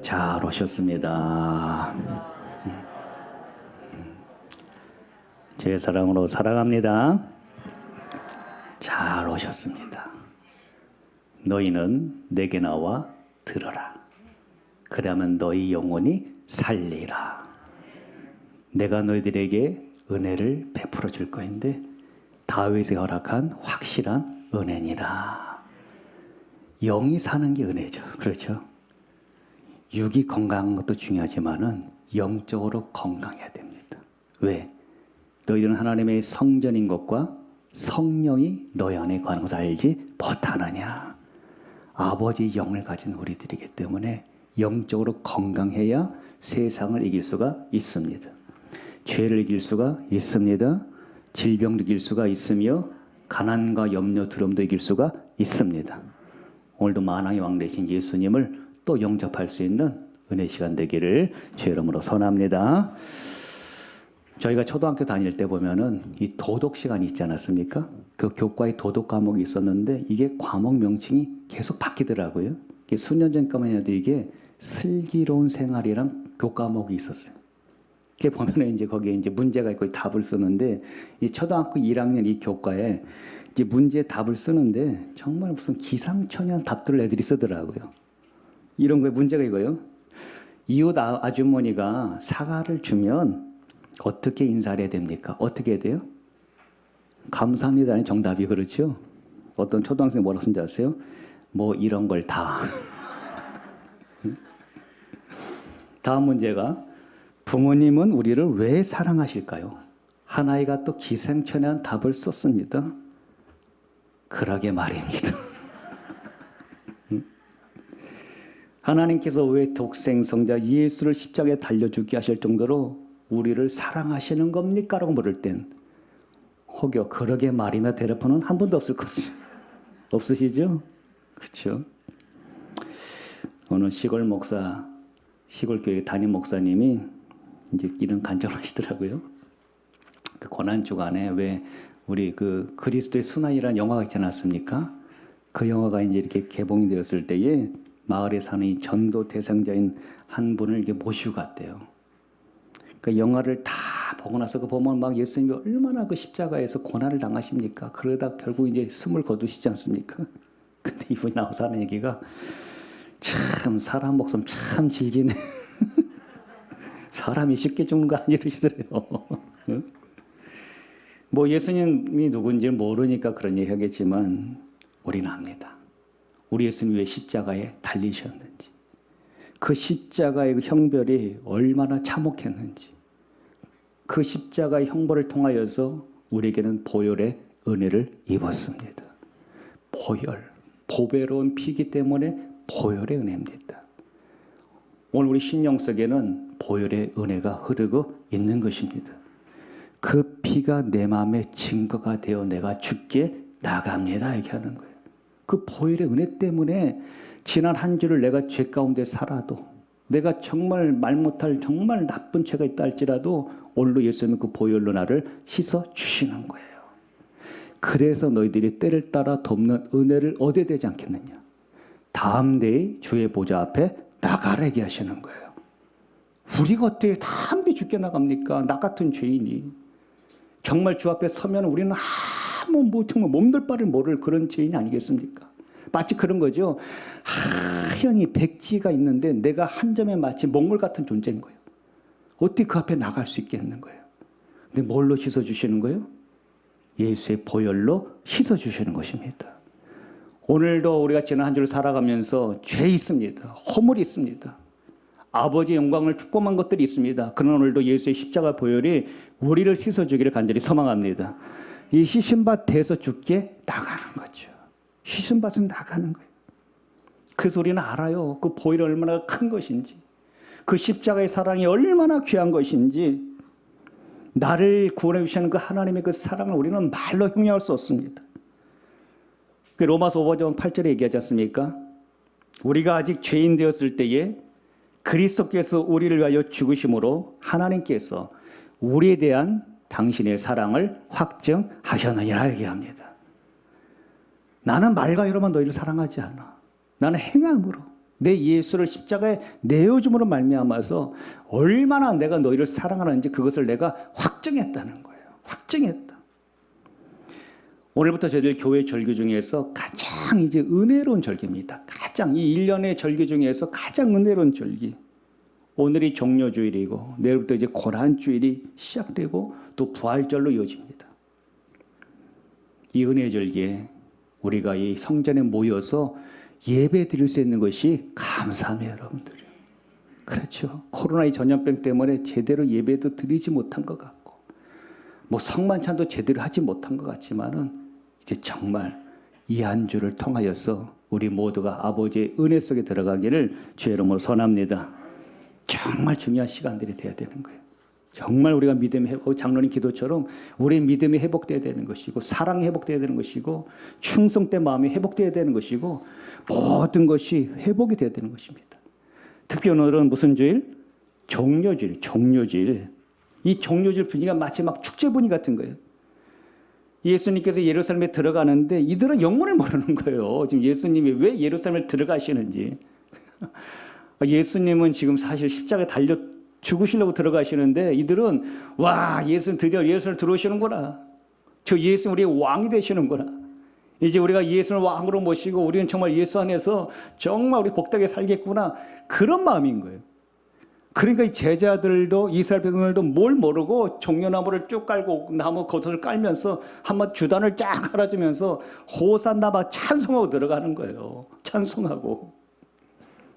잘 오셨습니다. 제 사랑으로 사랑합니다. 잘 오셨습니다. 너희는 내게 나와 들어라. 그러면 너희 영혼이 살리라. 내가 너희들에게 은혜를 베풀어 줄 것인데 다윗이 허락한 확실한 은혜니라. 영이 사는 게 은혜죠. 그렇죠? 육이 건강한 것도 중요하지만은 영적으로 건강해야 됩니다. 왜? 너희들은 하나님의 성전인 것과 성령이 너희 안에 거하는 것을 알지 못하느냐. 아버지 영을 가진 우리들이기 때문에 영적으로 건강해야 세상을 이길 수가 있습니다. 죄를 이길 수가 있습니다. 질병을 이길 수가 있으며 가난과 염려, 두려움도 이길 수가 있습니다. 오늘도 만왕의 왕 되신 예수님을 또 영접할 수 있는 은혜 시간 되기를 주의 이름으로 선합니다. 저희가 초등학교 다닐 때 보면은 이 도덕 시간이 있지 않았습니까? 그 교과에 도덕 과목이 있었는데 이게 과목 명칭이 계속 바뀌더라고요. 수년 전까만 해도 이게 슬기로운 생활이랑 교과목이 있었어요. 이게 보면은 이제 거기에 이제 문제가 있고 답을 쓰는데 이 초등학교 1학년 이 교과에 이제 문제 답을 쓰는데 정말 무슨 기상천외한 답들을 애들이 쓰더라고요. 이런 거에 문제가 이거예요. 이웃 아주머니가 사과를 주면 어떻게 인사를 해야 됩니까? 어떻게 해야 돼요? 감사합니다는 정답이 그렇죠. 어떤 초등학생이 뭐라고 쓴지 아세요? 뭐 이런 걸 다. 다음 문제가 부모님은 우리를 왜 사랑하실까요? 한 아이가 또 기생천외한 답을 썼습니다. 그러게 말입니다. 하나님께서 왜 독생성자 예수를 십자가에 달려 죽게 하실 정도로 우리를 사랑하시는 겁니까? 라고 물을 땐 혹여 그러게 말이며 대답하는 한 번도 없을 것입니다. 없으시죠? 그렇죠? 어느 시골교회 담임 목사님이 이제 이런 간증을 하시더라고요. 그 고난주간에 왜 우리 그 그리스도의 순환이라는 영화가 있지 않았습니까? 그 영화가 이제 이렇게 개봉이 되었을 때에 마을에 사는 이 전도 대상자인 한 분을 이렇게 모시고 갔대요. 그 영화를 다 보고 나서 그 보면 막 예수님이 얼마나 그 십자가에서 고난을 당하십니까? 그러다 결국 이제 숨을 거두시지 않습니까? 근데 이분이 나와서 하는 얘기가 참 사람 목숨 참 질기네. 사람이 쉽게 죽는 거 아니야 이러시더래요. 뭐 예수님이 누군지는 모르니까 그런 얘기 하겠지만 우리는 압니다. 우리 예수님이 왜 십자가에 달리셨는지, 그 십자가의 형벌이 얼마나 참혹했는지, 그 십자가의 형벌을 통하여서 우리에게는 보혈의 은혜를 입었습니다. 보혈, 보배로운 피기 때문에 보혈의 은혜입니다. 오늘 우리 심령 속에는 보혈의 은혜가 흐르고 있는 것입니다. 그 피가 내 마음의 증거가 되어 내가 주께 나갑니다. 이렇게 하는 거예요. 그 보혈의 은혜 때문에 지난 한 주를 내가 죄 가운데 살아도 내가 정말 말 못할 정말 나쁜 죄가 있다 할지라도 오늘로 예수님은 그 보혈로 나를 씻어 주시는 거예요. 그래서 너희들이 때를 따라 돕는 은혜를 얻어야 되지 않겠느냐. 다음 대의 주의 보좌 앞에 나가라게 하시는 거예요. 우리가 어떻게 다음 대 죽게 나갑니까? 나 같은 죄인이. 정말 주 앞에 서면 우리는 뭐 정말 몸둘 바를 모를 그런 죄인이 아니겠습니까? 마치 그런 거죠. 하얀이 백지가 있는데 내가 한 점에 마치 몽골 같은 존재인 거예요. 어떻게 그 앞에 나갈 수 있겠는 거예요? 근데 뭘로 씻어주시는 거예요? 예수의 보혈로 씻어주시는 것입니다. 오늘도 우리가 지난 한 주를 살아가면서 죄 있습니다. 허물이 있습니다. 아버지의 영광을 축복한 것들이 있습니다. 그러나 오늘도 예수의 십자가 보혈이 우리를 씻어주기를 간절히 소망합니다. 이 씻음밭에서 죽게 나가는 거죠. 씻음밭은 나가는 거예요. 그래서 우리는 알아요. 그 보혈이 얼마나 큰 것인지, 그 십자가의 사랑이 얼마나 귀한 것인지, 나를 구원해 주시는 그 하나님의 그 사랑을 우리는 말로 형용할 수 없습니다. 그 로마서 5장 8절에 얘기하지 않습니까? 우리가 아직 죄인 되었을 때에 그리스도께서 우리를 위하여 죽으심으로 하나님께서 우리에 대한 당신의 사랑을 확증하셨느니라 얘기합니다. 나는 말과 이로만 너희를 사랑하지 않아. 나는 행함으로 내 예수를 십자가에 내어줌으로 말미암아서 얼마나 내가 너희를 사랑하는지 그것을 내가 확증했다는 거예요. 확증했다. 오늘부터 저희들 교회 절기 중에서 가장 이제 은혜로운 절기입니다. 가장 이 1년의 절기 중에서 가장 은혜로운 절기. 오늘이 종료주일이고 내일부터 이제 고난주일이 시작되고 또 부활절로 이어집니다. 이 은혜의 절기에 우리가 이 성전에 모여서 예배 드릴 수 있는 것이 감사합니다, 여러분들. 그렇죠. 코로나2 전염병 때문에 제대로 예배도 드리지 못한 것 같고, 뭐 성만찬도 제대로 하지 못한 것 같지만은 이제 정말 이 한 주를 통하여서 우리 모두가 아버지의 은혜 속에 들어가기를 주의 이름으로 선합니다. 정말 중요한 시간들이 돼야 되는 거예요. 정말 우리가 믿음의 회복, 장로님 기도처럼 우리의 믿음이 회복돼야 되는 것이고, 사랑이 회복돼야 되는 것이고, 충성된 마음이 회복돼야 되는 것이고, 모든 것이 회복이 돼야 되는 것입니다. 특히 오늘은 무슨 주일? 종료주일, 종료주일. 이 종료주일 분위기가 마치 막 축제 분위기 같은 거예요. 예수님께서 예루살렘에 들어가는데 이들은 영문을 모르는 거예요. 지금 예수님이 왜 예루살렘에 들어가시는지. 예수님은 지금 사실 십자가에 달려 죽으시려고 들어가시는데 이들은 와, 예수님 드디어 예루살렘 들어오시는구나. 저 예수님 우리의 왕이 되시는구나. 이제 우리가 예수를 왕으로 모시고 우리는 정말 예수 안에서 정말 우리 복되게 살겠구나. 그런 마음인 거예요. 그러니까 이 제자들도 이스라엘 백성들도 뭘 모르고 종려나무를 쭉 깔고 나무 겉을 깔면서 한번 주단을 쫙 깔아주면서 호산나 막 찬송하고 들어가는 거예요. 찬송하고.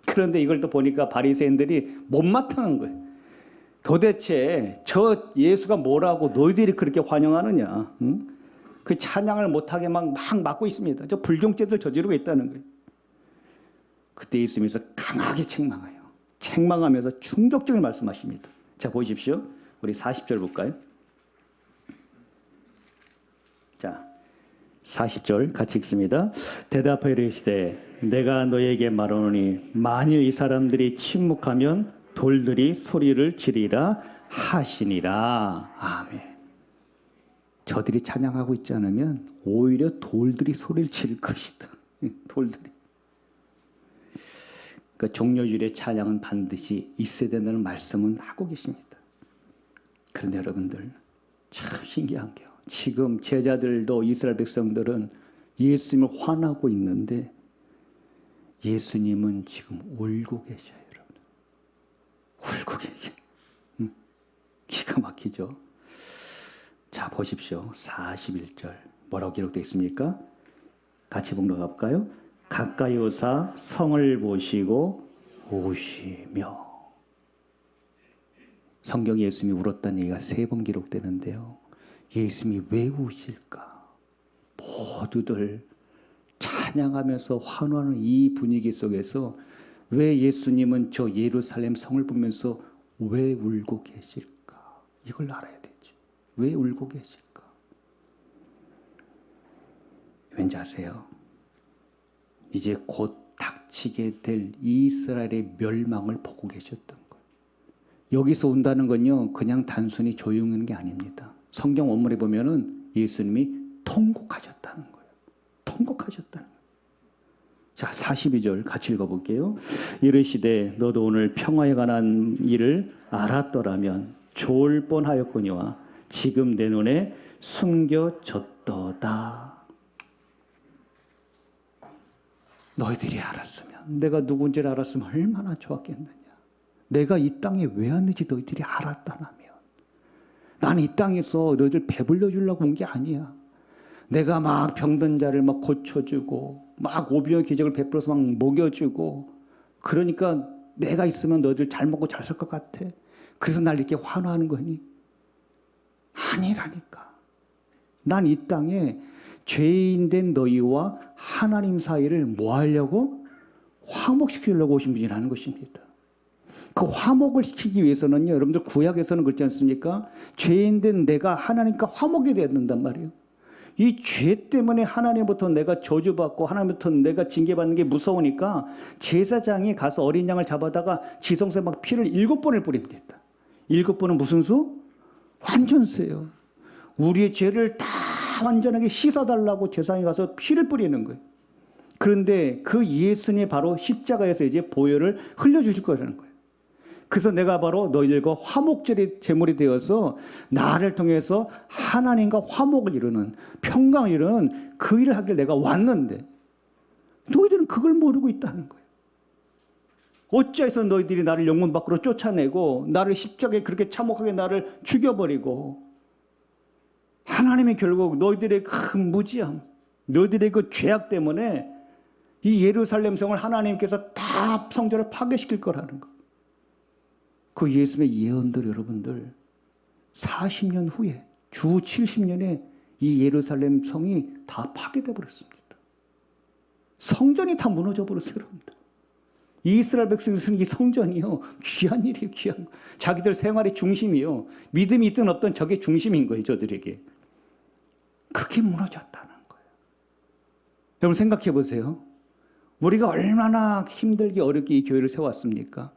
그런데 이걸 또 보니까 바리새인들이 못마땅한 거예요. 도대체 저 예수가 뭐라고 너희들이 그렇게 환영하느냐? 응? 그 찬양을 못하게 막 막고 있습니다. 저 불경죄들 저지르고 있다는 거예요. 그때 예수님께서 강하게 책망해요. 책망하면서 충격적인 말씀하십니다. 자, 보십시오. 우리 40절 볼까요? 자, 40절 같이 읽습니다. 대답하여 이르시되 내가 너에게 말하노니 만일 이 사람들이 침묵하면 돌들이 소리를 지르리라 하시니라. 아멘. 저들이 찬양하고 있지 않으면 오히려 돌들이 소리를 지를 것이다. 돌들이. 그러니까 종료주일의 찬양은 반드시 있어야 된다는 말씀은 하고 계십니다. 그런데 여러분들 참 신기한 게요. 지금 제자들도 이스라엘 백성들은 예수님을 환하고 있는데 예수님은 지금 울고 계셔요, 여러분. 울고 계셔. 기가 막히죠. 자, 보십시오. 41절 뭐라고 기록되어 있습니까? 같이 봉독해 볼까요? 가까이 오사 성을 보시고 우시며. 성경에 예수님이 울었다는 얘기가 3번 기록되는데요. 예수님이 왜 우실까? 모두들 찬양하면서 환호하는 이 분위기 속에서 왜 예수님은 저 예루살렘 성을 보면서 왜 울고 계실까? 이걸 알아야 되죠. 왜 울고 계실까? 왠지 아세요? 이제 곧 닥치게 될 이스라엘의 멸망을 보고 계셨던 거예요. 여기서 운다는 건요, 그냥 단순히 조용한 게 아닙니다. 성경 원문에 보면은 예수님이 통곡하셨다는 거예요. 통곡하셨다는 거예요. 자, 42절 같이 읽어볼게요. 이르시되 너도 오늘 평화에 관한 일을 알았더라면 좋을 뻔하였거니와 지금 내 눈에 숨겨졌도다. 너희들이 알았으면, 내가 누군지를 알았으면 얼마나 좋았겠느냐. 내가 이 땅에 왜 왔는지 너희들이 알았다면, 나는 이 땅에서 너희들 배불러 주려고 온 게 아니야. 내가 막 병든 자를 막 고쳐주고 막 오병의 기적을 베풀어서 막 먹여주고, 그러니까 내가 있으면 너희들 잘 먹고 잘 살 것 같아. 그래서 날 이렇게 환호하는 거니? 아니라니까. 난 이 땅에 죄인 된 너희와 하나님 사이를 뭐 하려고? 화목시키려고 오신 분이라는 것입니다. 그 화목을 시키기 위해서는요, 여러분들 구약에서는 그렇지 않습니까? 죄인 된 내가 하나님과 화목이 돼야 된단 말이에요. 이 죄 때문에 하나님부터 내가 저주받고 하나님부터 내가 징계받는 게 무서우니까 제사장이 가서 어린 양을 잡아다가 지성소에 막 피를 7번을 뿌리면 됐다. 7번은 무슨 수? 완전수예요. 우리의 죄를 다 완전하게 씻어달라고 제사장이 가서 피를 뿌리는 거예요. 그런데 그 예수님이 바로 십자가에서 이제 보혈을 흘려주실 거라는 거예요. 그래서 내가 바로 너희들과 화목제물이 제물이 되어서 나를 통해서 하나님과 화목을 이루는, 평강을 이루는 그 일을 하길 내가 왔는데 너희들은 그걸 모르고 있다는 거예요. 어찌해서 너희들이 나를 영문 밖으로 쫓아내고 나를 십자가에 그렇게 참혹하게 나를 죽여버리고, 하나님이 결국 너희들의 큰 무지함, 너희들의 그 죄악 때문에 이 예루살렘 성을 하나님께서 다 성전을 파괴시킬 거라는 거. 그 예수님의 예언들 여러분들 40년 후에 주 70년에 이 예루살렘 성이 다 파괴돼 버렸습니다. 성전이 다 무너져 버렸어요, 여러분들. 이스라엘 백성들은 이 성전이요, 귀한 일이에요, 귀한 거. 자기들 생활의 중심이요, 믿음이 있든 없든 저게 중심인 거예요, 저들에게. 그게 무너졌다는 거예요. 여러분 생각해 보세요. 우리가 얼마나 힘들게 어렵게 이 교회를 세웠습니까?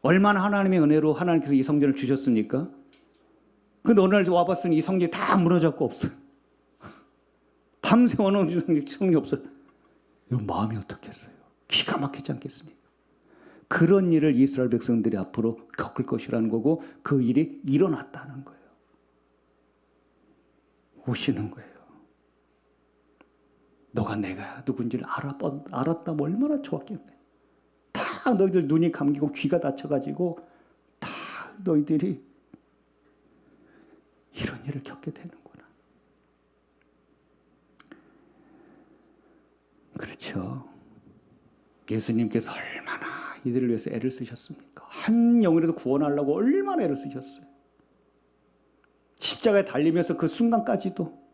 얼마나 하나님의 은혜로 하나님께서 이 성전을 주셨습니까? 근데 어느 날 와봤으니 이 성전이 다 무너졌고 없어요. 밤새 어느 성전이 없어요. 여러분 마음이 어떻겠어요? 기가 막히지 않겠습니까? 그런 일을 이스라엘 백성들이 앞으로 겪을 것이라는 거고, 그 일이 일어났다는 거예요. 우시는 거예요. 너가 내가 누군지를 알았다면 얼마나 좋았겠네. 다 너희들 눈이 감기고 귀가 닫혀가지고 다 너희들이 이런 일을 겪게 되는구나. 그렇죠. 예수님께서 얼마나 이들을 위해서 애를 쓰셨습니까? 한 영혼이라도 구원하려고 얼마나 애를 쓰셨어요. 십자가에 달리면서 그 순간까지도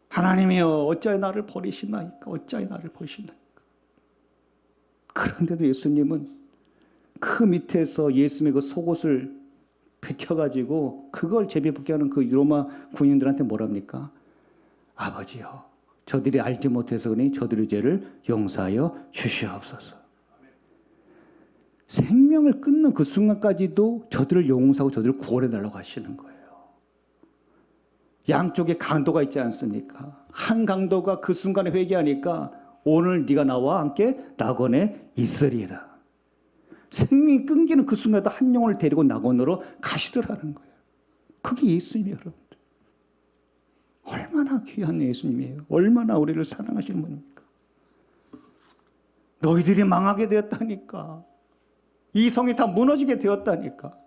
하나님이여 어찌하여 나를 버리시나이까, 어찌하여 나를 버리시나이까. 그런데도 예수님은 그 밑에서 예수님의 그 속옷을 벗겨가지고 그걸 제비 벗겨하는 그 로마 군인들한테 뭐랍니까? 아버지여 저들이 알지 못해서 그러니 저들의 죄를 용서하여 주시옵소서. 생명을 끊는 그 순간까지도 저들을 용서하고 저들을 구원해달라고 하시는 거예요. 양쪽에 강도가 있지 않습니까? 한 강도가 그 순간에 회개하니까 오늘 네가 나와 함께 낙원에 있으리라. 생명이 끊기는 그 순간에도 한 영혼을 데리고 낙원으로 가시더라는 거예요. 그게 예수님이에요, 여러분들. 얼마나 귀한 예수님이에요. 얼마나 우리를 사랑하시는 분입니까? 너희들이 망하게 되었다니까. 이 성이 다 무너지게 되었다니까.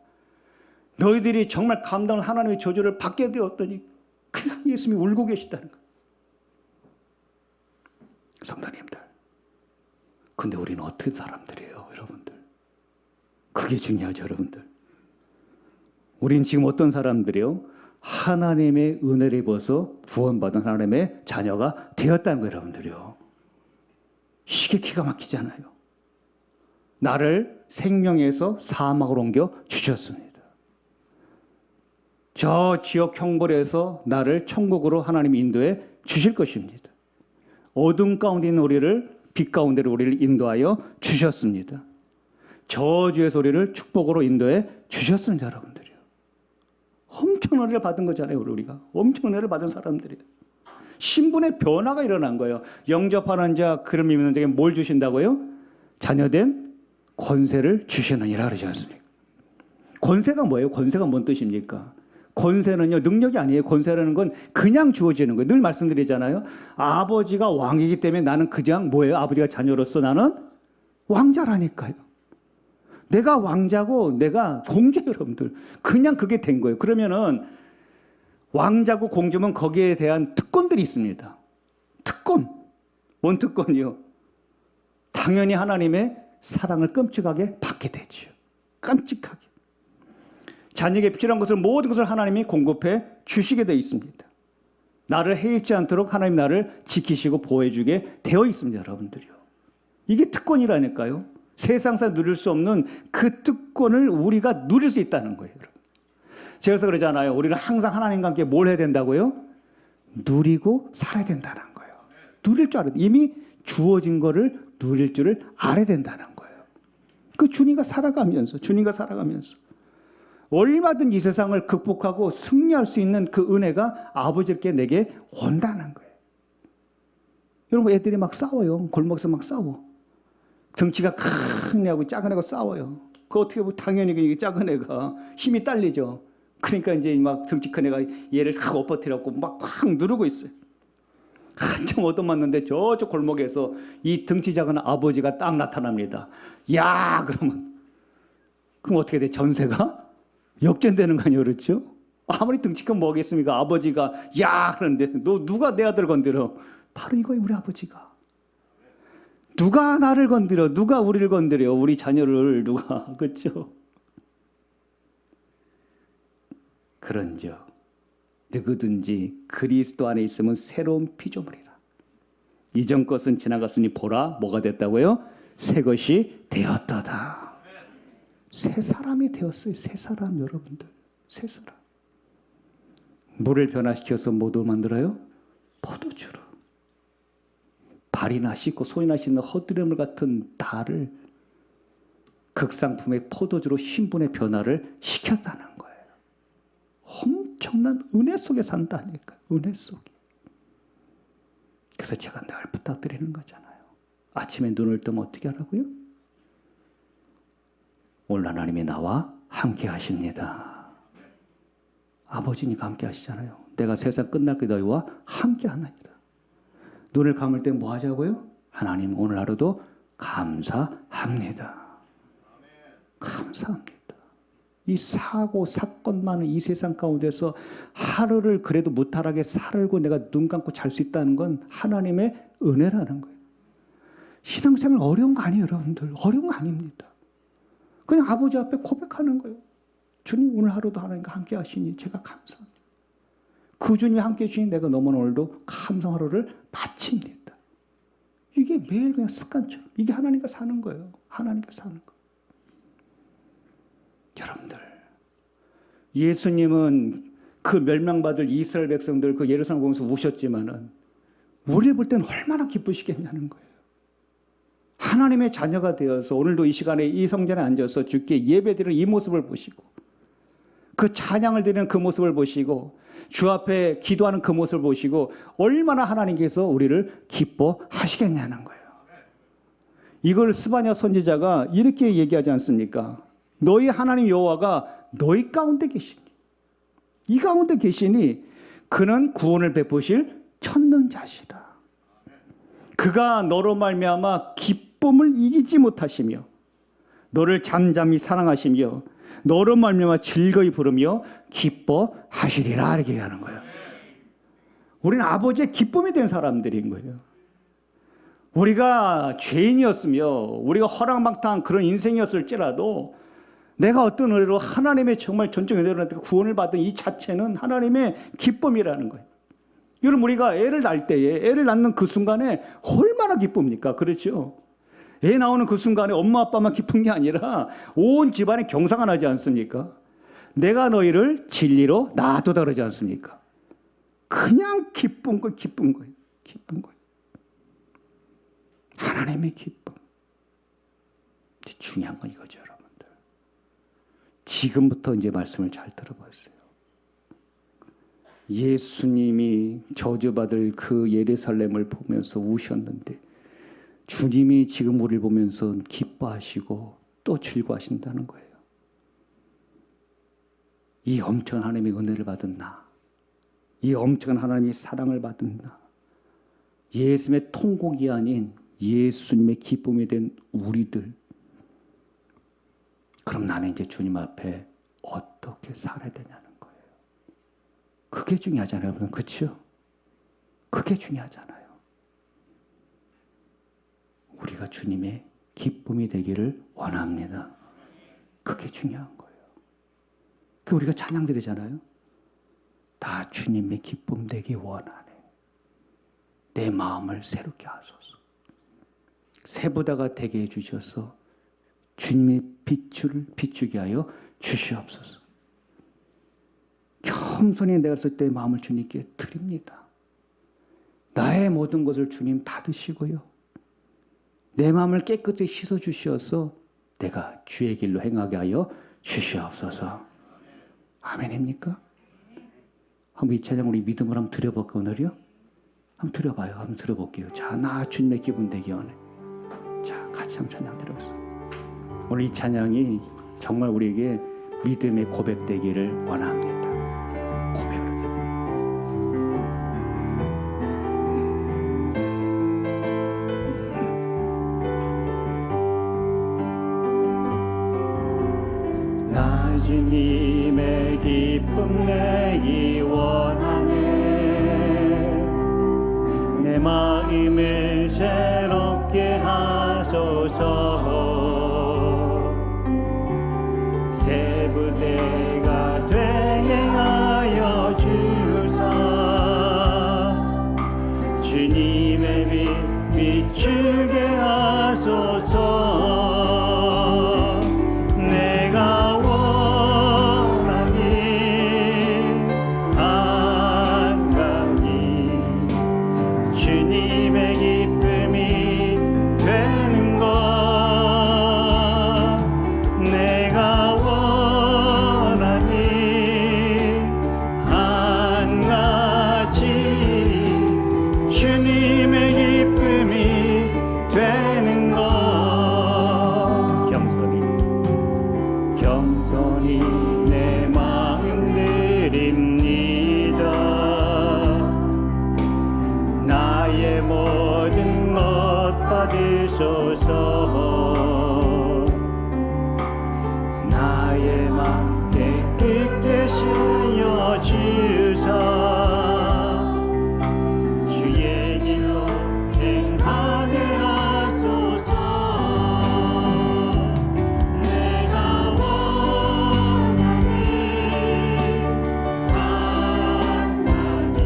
너희들이 정말 감당할 하나님의 저주를 받게 되었더니 그냥 예수님이 울고 계시다는 거예요. 성도님들, 근데 우리는 어떤 사람들이에요, 여러분들? 그게 중요하죠, 여러분들. 우린 지금 어떤 사람들이요? 하나님의 은혜를 입어서 구원받은 하나님의 자녀가 되었다는 거예요, 여러분들이요. 이게 기가 막히잖아요. 나를 생명에서 사막으로 옮겨 주셨습니다. 저 지역 형벌에서 나를 천국으로 하나님이 인도해 주실 것입니다. 어둠 가운데 있는 우리를 빛 가운데로 우리를 인도하여 주셨습니다. 저주의 소리를 축복으로 인도해 주셨습니다, 여러분들이요. 엄청 은혜를 받은 거잖아요, 우리가. 엄청 은혜를 받은 사람들이에요. 신분의 변화가 일어난 거예요. 영접하는 자, 그름 믿는 자에게 뭘 주신다고요? 자녀된 권세를 주시느니라 그러지 않습니까? 권세가 뭐예요? 권세가 뭔 뜻입니까? 권세는요, 능력이 아니에요. 권세라는 건 그냥 주어지는 거예요. 늘 말씀드리잖아요. 아버지가 왕이기 때문에 나는 그냥 뭐예요? 아버지가 자녀로서 나는 왕자라니까요. 내가 왕자고 내가 공주예요, 여러분들. 그냥 그게 된 거예요. 그러면은 왕자고 공주면 거기에 대한 특권들이 있습니다. 특권. 뭔 특권이요? 당연히 하나님의 사랑을 끔찍하게 받게 되죠. 깜찍하게. 자녀에게 필요한 것을 모든 것을 하나님이 공급해 주시게 되어 있습니다. 나를 해입지 않도록 하나님 나를 지키시고 보호해 주게 되어 있습니다, 여러분들이요. 이게 특권이라니까요. 세상에서 누릴 수 없는 그 특권을 우리가 누릴 수 있다는 거예요, 여러분. 제가 그래서 그러잖아요. 우리는 항상 하나님과 함께 뭘 해야 된다고요? 누리고 살아야 된다는 거예요. 누릴 줄 알아야 돼. 이미 주어진 거를 누릴 줄을 알아야 된다는 거예요. 그 주님과 살아가면서 얼마든 이 세상을 극복하고 승리할 수 있는 그 은혜가 아버지께 내게 온다는 거예요. 여러분 애들이 막 싸워요. 골목에서 막 싸워. 덩치가 큰 애하고 작은 애가 싸워요. 그 어떻게 보면 당연히 이 작은 애가 힘이 딸리죠. 그러니까 이제 막 덩치 큰 애가 얘를 탁 엎어뜨려갖고 막 확 누르고 있어요. 한참 얻어맞는데 저쪽 골목에서 이 덩치 작은 아버지가 딱 나타납니다. 야 그러면 그럼 어떻게 돼? 전세가 역전되는 거 아니에요, 그렇죠? 아무리 덩치 큰 뭐겠습니까? 아버지가 야 그러는데 너 누가 내 아들 건드려? 바로 이거예요, 우리 아버지가. 누가 나를 건드려? 누가 우리를 건드려? 우리 자녀를 누가, 그렇죠? 그런즉 누구든지 그리스도 안에 있으면 새로운 피조물이라. 이전 것은 지나갔으니 보라 뭐가 됐다고요? 새 것이 되었다다. 새 사람이 되었어요. 새 사람 여러분들. 새 사람. 물을 변화시켜서 뭐도 만들어요? 포도주로. 발이나 씻고 손이나 씻는 허드레물 같은 달을 극상품의 포도주로 신분의 변화를 시켰다는 거예요. 엄청난 은혜 속에 산다니까. 은혜 속에. 그래서 제가 늘 부탁드리는 거잖아요. 아침에 눈을 뜨면 어떻게 하라고요? 오늘 하나님이 나와 함께 하십니다. 아버지니까 함께 하시잖아요. 내가 세상 끝날 때 너희와 함께 하나니라. 눈을 감을 때 뭐 하자고요? 하나님 오늘 하루도 감사합니다. 감사합니다. 이 사고 사건 많은 이 세상 가운데서 하루를 그래도 무탈하게 살고 내가 눈 감고 잘 수 있다는 건 하나님의 은혜라는 거예요. 신앙생활 어려운 거 아니에요, 여러분들. 어려운 거 아닙니다. 그냥 아버지 앞에 고백하는 거예요. 주님 오늘 하루도 하나님과 함께 하시니 제가 감사합니다. 그 주님이 함께 해주시니 내가 너무 오늘도 감사 하루를 바칩니다. 이게 매일 그냥 습관처럼. 이게 하나님과 사는 거예요. 하나님과 사는 거. 여러분들, 예수님은 그 멸망받을 이스라엘 백성들 그 예루살렘 보면서 우셨지만은 우리를 볼 때는 얼마나 기쁘시겠냐는 거예요. 하나님의 자녀가 되어서 오늘도 이 시간에 이 성전에 앉아서 주께 예배드리는 이 모습을 보시고 그 찬양을 드리는 그 모습을 보시고 주 앞에 기도하는 그 모습을 보시고 얼마나 하나님께서 우리를 기뻐하시겠냐는 거예요. 이걸 스바냐 선지자가 이렇게 얘기하지 않습니까? 너희 하나님 여호와가 너희 가운데 계시니 이 가운데 계시니 그는 구원을 베푸실 천능자시라. 그가 너로 말미암아 기쁨을 이기지 못하시며 너를 잠잠히 사랑하시며 너로 말미암아 즐거이 부르며 기뻐하시리라 이렇게 얘기하는 거예요. 우리는 아버지의 기쁨이 된 사람들인 거예요. 우리가 죄인이었으며 우리가 허랑방탕한 그런 인생이었을지라도 내가 어떤 은혜로 하나님의 정말 전적 은혜로 구원을 받은 이 자체는 하나님의 기쁨이라는 거예요. 여러분 우리가 애를 낳을 때에 애를 낳는 그 순간에 얼마나 기쁩니까? 그렇죠? 애 나오는 그 순간에 엄마 아빠만 기쁜 게 아니라 온 집안에 경사가 나지 않습니까? 내가 너희를 진리로 놔두다 그러지 않습니까? 그냥 기쁜 거예요. 기쁜 거예요. 기쁜 거예요. 하나님의 기쁨. 중요한 건 이거죠, 여러분들. 지금부터 이제 말씀을 잘 들어보세요. 예수님이 저주받을 그 예루살렘을 보면서 우셨는데 주님이 지금 우리를 보면서 기뻐하시고 또 즐거워하신다는 거예요. 이 엄청난 하나님의 은혜를 받은 나, 이 엄청난 하나님의 사랑을 받은 나, 예수님의 통곡이 아닌 예수님의 기쁨이 된 우리들. 그럼 나는 이제 주님 앞에 어떻게 살아야 되냐는 거예요. 그게 중요하잖아요, 여러분. 그렇죠? 그게 중요하잖아요. 우리가 주님의 기쁨이 되기를 원합니다. 그게 중요한 거예요. 그 우리가 찬양 드리잖아요. 다 주님의 기쁨 되기 원하네. 내 마음을 새롭게 하소서. 새보다가 되게 해주셔서 주님의 빛을 비추게 하여 주시옵소서. 겸손히 내가 쓸 때 마음을 주님께 드립니다. 나의 모든 것을 주님 받으시고요. 내 마음을 깨끗이 씻어주셔서 내가 주의 길로 행하게 하여 주시옵소서. 아멘입니까? 한번 이 찬양 우리 믿음으로 한번 드려볼까 오늘요? 한번 들어봐요. 한번 들어볼게요. 자, 나 주님의 기쁨 되기 원해. 자, 같이 한번 찬양 들어보세요. 오늘 이 찬양이 정말 우리에게 믿음의 고백 되기를 원합니다. 고백으로 나 주님의 기쁨 내기 원하네. 내 마음을 새롭게 하소서. 새 부대가 되게 하여 주사. 주님의 빛 비추게 하소서. 내가 원하니 한 가지 주님의 기쁨이 되는 것. 내가 원하니 한 가지 주님의 기쁨이 되는 것. 겸손히 내 마음 드립니다. 나의 모든 것 받으소서. 나의 맘 깨끗게 쓰여 주사. 주의 길로 행하게 하소서. 내가 원하니 한 가지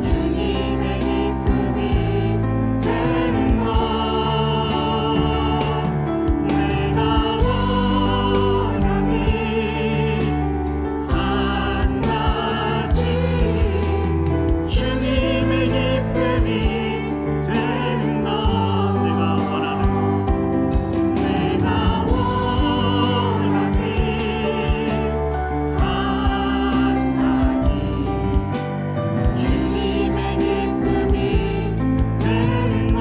주님의 기쁨이 되는 것. 내가 원하니 한 가지 주님의 기쁨이 되는 것. 내가 원하는 한 가지 주님의 기쁨이 되는 것.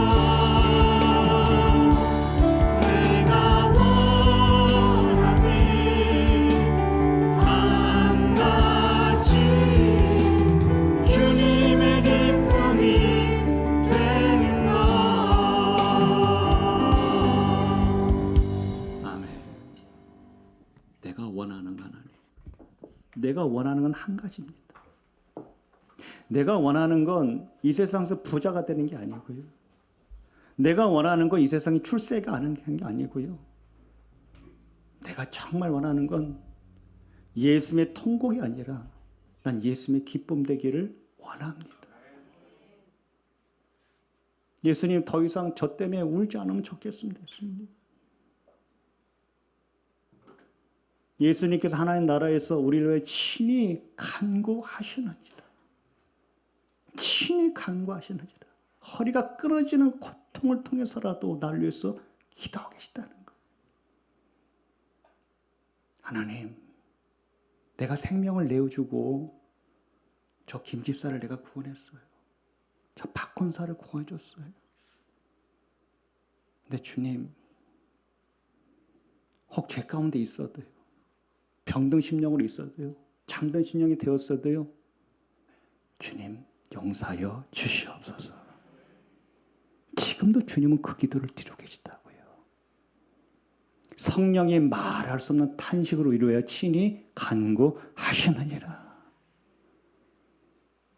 내가 원하니 한 가지 주님의 기쁨이 되는 것. 아멘. 내가 원하는 건 아니에요. 내가 원하는 건 한 가지입니다. 내가 원하는 건 이 세상에서 부자가 되는 게 아니고요. 내가 원하는 건 이 세상에 출세가 하는 게 아니고요. 내가 정말 원하는 건 예수님의 통곡이 아니라 난 예수님의 기쁨 되기를 원합니다. 예수님 더 이상 저 때문에 울지 않으면 좋겠습니다. 예수님께서 하나님 나라에서 우리를 위해 친히 간구하시는지라. 친히 간구하시는지라. 허리가 끊어지는 고통을 통해서라도 나를 위해서 기도하고 계시다는 것. 하나님, 내가 생명을 내어주고 저 김집사를 내가 구원했어요. 저 박권사를 구원해줬어요. 근데 주님, 혹 죄 가운데 있어도요, 병든 심령으로 있어도요, 잠든 심령이 되었어도요, 주님 용서하여 주시옵소서. 지금도 주님은 그 기도를 드리고 계시다고요. 성령이 말할 수 없는 탄식으로 이루어야 친히 간구하시느니라.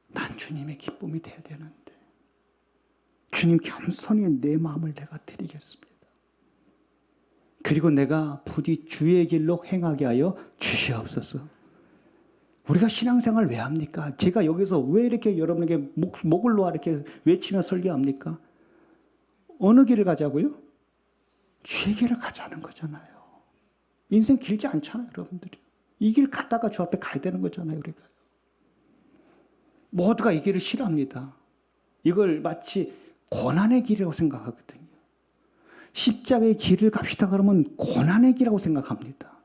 난 주님의 기쁨이 돼야 되는데 주님 겸손히 내 마음을 내가 드리겠습니다. 그리고 내가 부디 주의 길로 행하게 하여 주시옵소서. 우리가 신앙생활 왜 합니까? 제가 여기서 왜 이렇게 여러분에게 목을 놓아 이렇게 외치며 설교합니까? 어느 길을 가자고요? 주의 길을 가자는 거잖아요. 인생 길지 않잖아요, 여러분들이. 이 길 가다가 주 앞에 가야 되는 거잖아요, 우리가. 모두가 이 길을 싫어합니다. 이걸 마치 고난의 길이라고 생각하거든요. 십자가의 길을 갑시다 그러면 고난의 길이라고 생각합니다.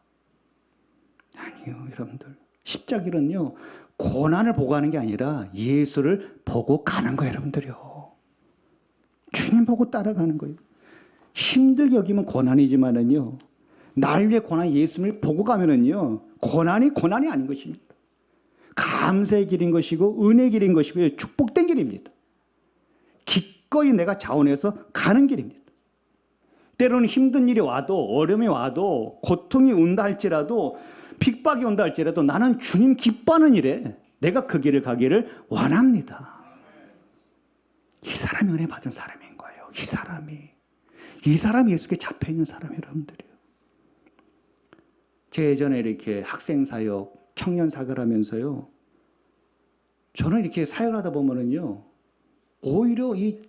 아니요, 여러분들. 십자길은요, 고난을 보고 가는 게 아니라 예수를 보고 가는 거예요, 여러분들요. 주님 보고 따라가는 거예요. 힘들게 여기면 고난이지만은요, 날 위해 고난 예수님을 보고 가면은요, 고난이 아닌 것입니다. 감사의 길인 것이고 은혜의 길인 것이고요, 축복된 길입니다. 기꺼이 내가 자원해서 가는 길입니다. 때로는 힘든 일이 와도, 어려움이 와도, 고통이 온다 할지라도, 핍박이 온다 할지라도 나는 주님 기뻐하는 일에 내가 그 길을 가기를 원합니다. 이 사람이 은혜 받은 사람인 거예요. 이 사람이 예수께 잡혀있는 사람이에요, 여러분들이요. 제가 예전에 이렇게 학생 사역, 청년 사역을 하면서요, 저는 이렇게 사역을 하다 보면은요, 오히려 이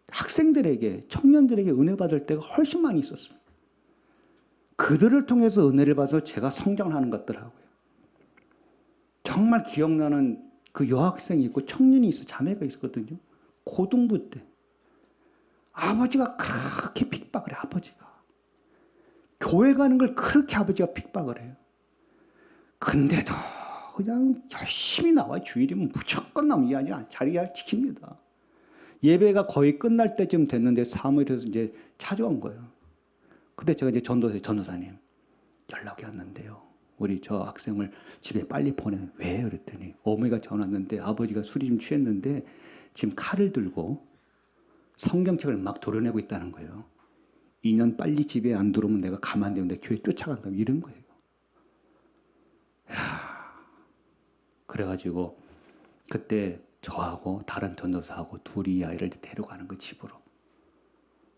학생들에게, 청년들에게 은혜 받을 때가 훨씬 많이 있었어요. 그들을 통해서 은혜를 받아서 제가 성장을 하는 것 같더라고요. 정말 기억나는 그 여학생이 있고 청년이 있어, 자매가 있었거든요. 고등부 때. 아버지가 그렇게 핍박을 해요, 아버지가. 교회 가는 걸 그렇게 아버지가 핍박을 해요. 근데도 그냥 열심히 나와. 주일이면 무조건 나오면 아직 자리 지킵니다. 예배가 거의 끝날 때쯤 됐는데 사무엘에서 이제 찾아온 거예요. 근데 제가 이제 전도사님 연락이 왔는데요. 우리 저 학생을 집에 빨리 보내. 왜? 그랬더니 어머니가 전화 왔는데 아버지가 술이 좀 취했는데 지금 칼을 들고 성경책을 막 도려내고 있다는 거예요. 2년 빨리 집에 안 들어오면 내가 가만 안 되는데 교회 쫓아간다고 이런 거예요. 그래가지고 그때 저하고 다른 전도사하고 둘이 이 아이를 데려가는 거 집으로.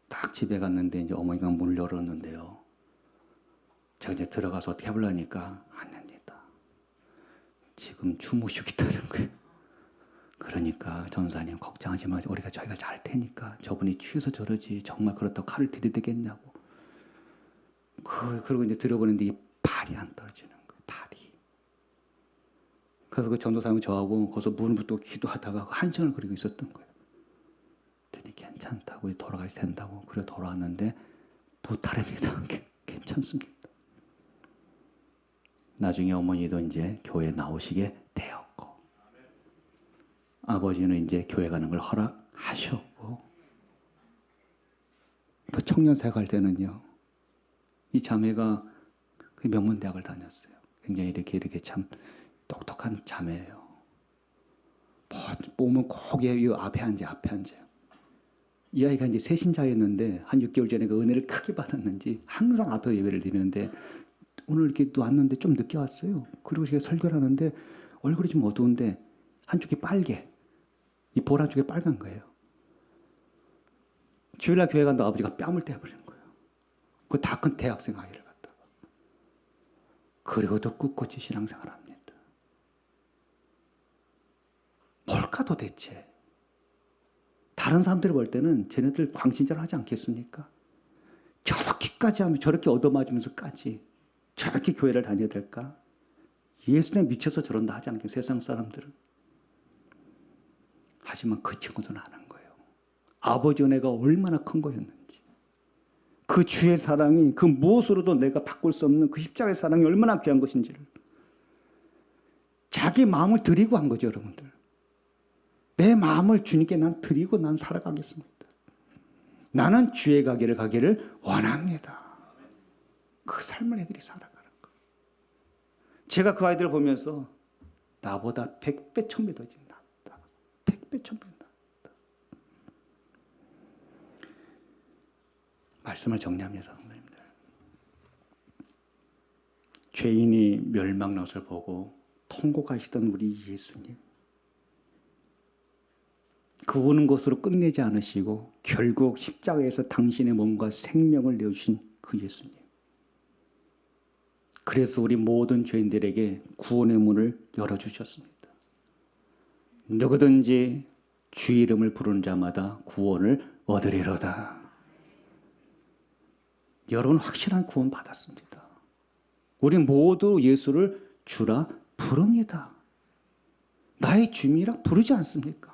딱 집에 갔는데 이제 어머니가 문을 열었는데요. 제가 이제 들어가서 어떻게 해보려니까 안 됩니다. 지금 주무시고 있다는 거예요. 그러니까 전사님 걱정하지 마세요. 저희가 잘 테니까. 저분이 취해서 저러지 정말 그렇다고 칼을 들이대겠냐고. 그리고 이제 들어보는데 이 발이 안 떨어지는 거예요. 발이. 그래서 그 전도사님이 저하고 거기서 문부터 기도하다가 한 시간을 그리고 있었던 거예요. 그랬더니 괜찮다고 돌아가야 된다고. 그래 돌아왔는데 부탈입니다. 괜찮습니다. 나중에 어머니도 이제 교회 나오시게 되었고 아버지는 이제 교회 가는 걸 허락하셨고 또 청년사역 할 때는요. 이 자매가 그 명문대학을 다녔어요. 굉장히 이렇게 참 똑똑한 자매예요. 보면 꼭 이 앞에 앉아요. 이 아이가 이제 새신자였는데 한 6개월 전에 그 은혜를 크게 받았는지 항상 앞에 예배를 드리는데 오늘 이렇게 또 왔는데 좀 늦게 왔어요. 그리고 제가 설교를 하는데 얼굴이 좀 어두운데 한쪽이 빨개. 이 볼 한쪽이 빨간 거예요. 주일날 교회 간다고 아버지가 뺨을 때려버리는 거예요. 그 다 큰 대학생 아이를 갖다가. 그리고도 꿋꿋이 신앙생활 합니다. 뭘까 도대체? 다른 사람들이 볼 때는 쟤네들 광신자를 하지 않겠습니까? 저렇게까지 하면 저렇게 얻어맞으면서까지 저렇게 교회를 다녀야 될까? 예수님에 미쳐서 저런다 하지 않겠어요? 세상 사람들은. 하지만 그 친구들은 아는 거예요. 아버지 은혜가 얼마나 큰 거였는지. 그 주의 사랑이 그 무엇으로도 내가 바꿀 수 없는 그 십자가의 사랑이 얼마나 귀한 것인지를 자기 마음을 드리고 한 거죠, 여러분들. 내 마음을 주님께 난 드리고 난 살아가겠습니다. 나는 주의 가기를 원합니다. 그 삶을 애들이 살아가는 거예요. 제가 그 아이들을 보면서 나보다 100배, 1000배 더 낫다. 100배, 1000배 낫다. 말씀을 정리합니다, 성도님들. 죄인이 멸망한 것을 보고 통곡하시던 우리 예수님. 그 우는 것으로 끝내지 않으시고 결국 십자가에서 당신의 몸과 생명을 내주신 그 예수님. 그래서 우리 모든 죄인들에게 구원의 문을 열어주셨습니다. 누구든지 주 이름을 부르는 자마다 구원을 얻으리로다. 여러분 확실한 구원 받았습니다. 우리 모두 예수를 주라 부릅니다. 나의 주님이라 부르지 않습니까?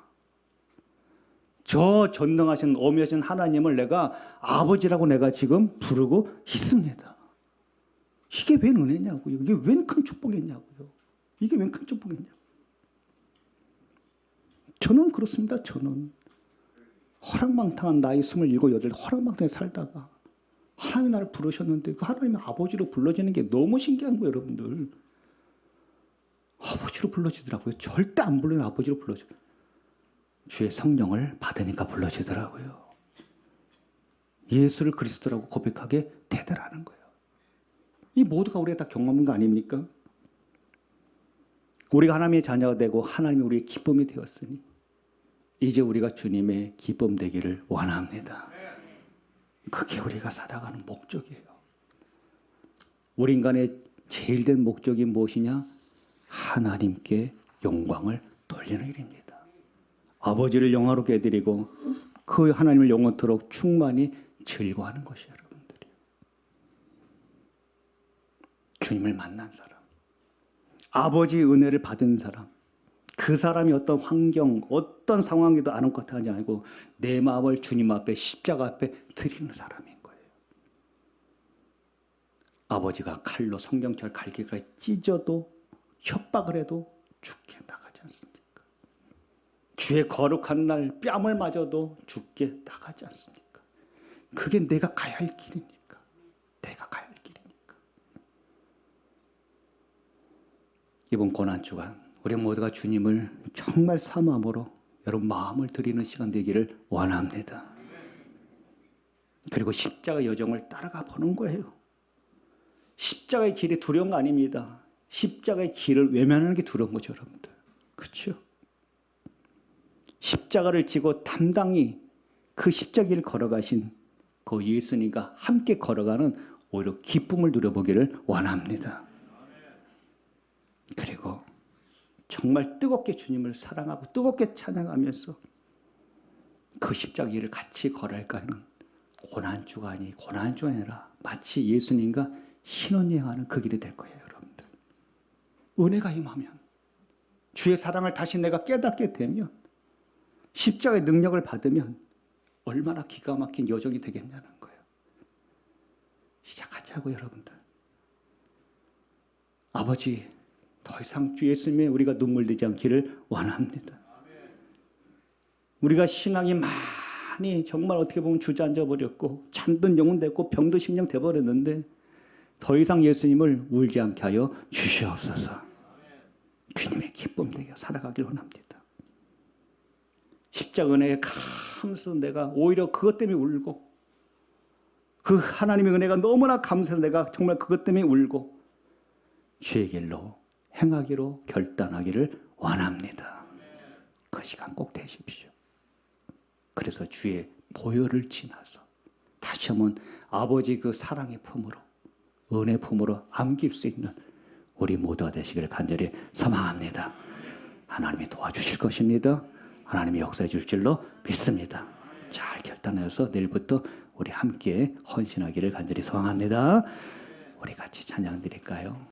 저 전능하신 어미하신 하나님을 내가 아버지라고 내가 지금 부르고 있습니다. 이게 웬 은혜냐고요. 이게 웬 큰 축복이냐고요. 이게 웬 큰 축복이냐고요. 저는 그렇습니다. 저는 허랑방탕한 나이 27, 8 허랑방탕하게 살다가 하나님이 나를 부르셨는데 그 하나님의 아버지로 불러지는 게 너무 신기한 거예요, 여러분들. 아버지로 불러지더라고요. 절대 안 불러요. 아버지로 불러져. 주의 성령을 받으니까 불러지더라고요. 예수를 그리스도라고 고백하게 되더라는 거예요. 이 모두가 우리가 다 경험한 거 아닙니까? 우리가 하나님의 자녀가 되고 하나님이 우리의 기쁨이 되었으니 이제 우리가 주님의 기쁨 되기를 원합니다. 그게 우리가 살아가는 목적이에요. 우리 인간의 제일 된 목적이 무엇이냐? 하나님께 영광을 돌리는 일입니다. 아버지를 영화롭게 해드리고 그 하나님을 영원토록 충만히 즐거워하는 것이에요. 여러분들이 주님을 만난 사람, 아버지의 은혜를 받은 사람, 그 사람이 어떤 환경, 어떤 상황에도 아무것도 하지 않고 내 마음을 주님 앞에 십자가 앞에 드리는 사람인 거예요. 아버지가 칼로 성경철 갈기가 찢어도 협박을 해도 죽게 나가지 않습니까? 주의 거룩한 날 뺨을 맞아도 죽게 나가지 않습니까? 그게 내가 가야 할 길이니까. 내가 가야 할 길이니까. 이번 고난주간 우리 모두가 주님을 정말 사모함으로 여러분 마음을 드리는 시간 되기를 원합니다. 그리고 십자가 여정을 따라가 보는 거예요. 십자가의 길이 두려운 거 아닙니다. 십자가의 길을 외면하는 게 두려운 거죠, 여러분들. 그렇죠? 십자가를 지고 담당히 그 십자가를 걸어가신 그 예수님과 함께 걸어가는 오히려 기쁨을 누려보기를 원합니다. 그리고 정말 뜨겁게 주님을 사랑하고 뜨겁게 찬양하면서 그 십자가 길을 같이 걸을까 하는 고난주가 아니라 마치 예수님과 신혼여행하는 그 길이 될 거예요, 여러분들. 은혜가 임하면, 주의 사랑을 다시 내가 깨닫게 되면, 십자가의 능력을 받으면 얼마나 기가 막힌 여정이 되겠냐는 거예요. 시작하자고, 여러분들. 아버지, 더 이상 주 예수님에 우리가 눈물 들지 않기를 원합니다. 우리가 신앙이 많이 정말 어떻게 보면 주저앉아 버렸고 잠든 영혼 됐고 병도 심령 돼 버렸는데 더 이상 예수님을 울지 않게 하여 주시옵소서. 주님의 기쁨 되게 살아가길 원합니다. 십자가 은혜에 감사해서 내가 오히려 그것 때문에 울고 그 하나님의 은혜가 너무나 감사해서 내가 정말 그것 때문에 울고 주의 길로 행하기로 결단하기를 원합니다. 그 시간 꼭 되십시오. 그래서 주의 보혈을 지나서 다시 한번 아버지 그 사랑의 품으로 은혜 품으로 안길 수 있는 우리 모두가 되시기를 간절히 소망합니다. 하나님이 도와주실 것입니다. 하나님이 역사해 줄 줄로 믿습니다. 잘 결단해서 내일부터 우리 함께 헌신하기를 간절히 소망합니다. 우리 같이 찬양 드릴까요?